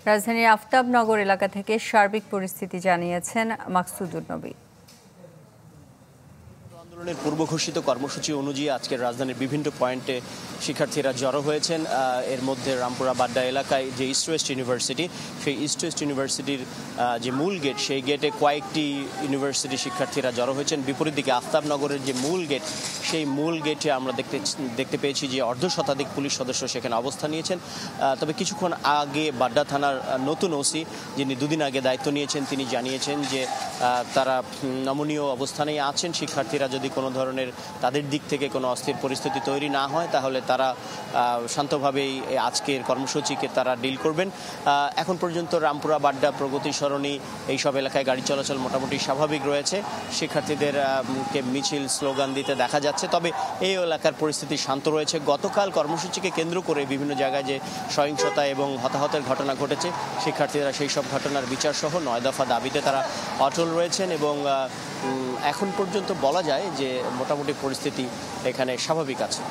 রাজধানীর আফতাবনগর এলাকা থেকে সার্বিক পরিস্থিতি জানিয়েছেন মাকসুদুর নবী। আন্দোলনের পূর্ব ঘোষিত কর্মসূচি অনুযায়ী আজকের রাজধানীর বিভিন্ন পয়েন্টে শিক্ষার্থীরা জড়ো হয়েছেন। এর মধ্যে রামপুরা বাড্ডা এলাকায় যে ইস্ট ওয়েস্ট ইউনিভার্সিটি, সেই ইস্ট ওয়েস্ট ইউনিভার্সিটির যে মূল গেট, সেই গেটে কয়েকটি ইউনিভার্সিটি শিক্ষার্থীরা জড়ো হয়েছেন। বিপরীত দিকে আফতাবনগরের যে মূল গেট, সেই মূল গেটে আমরা দেখতে পেয়েছি যে অর্ধশতাধিক পুলিশ সদস্য সেখানে অবস্থান নিয়েছেন। তবে কিছুক্ষণ আগে বাড্ডা থানার নতুন ওসি, যিনি দুদিন আগে দায়িত্ব নিয়েছেন, তিনি জানিয়েছেন যে তারা নমনীয় অবস্থানেই আছেন। শিক্ষার্থীরা যদি কোনো ধরনের তাদের দিক থেকে কোনো অস্থির পরিস্থিতি তৈরি না হয়, তাহলে তারা শান্তভাবেই আজকের কর্মসূচিকে তারা ডিল করবেন। এখন পর্যন্ত রামপুরা বাড্ডা প্রগতি সরণি এইসব এলাকায় গাড়ি চলাচল মোটামুটি স্বাভাবিক রয়েছে। শিক্ষার্থীদেরকে মিছিল স্লোগান দিতে দেখা যাচ্ছে। তবে এই এলাকার পরিস্থিতি শান্ত রয়েছে। গতকাল কর্মসূচিকে কেন্দ্র করে বিভিন্ন জায়গায় যে সহিংসতা এবং হতাহতের ঘটনা ঘটেছে, শিক্ষার্থীরা সেই সব ঘটনার বিচার সহ 9 দফা দাবিতে তারা অটল রয়েছেন এবং এখন পর্যন্ত বলা যায় যে মোটামুটি পরিস্থিতি এখানে স্বাভাবিক আছে।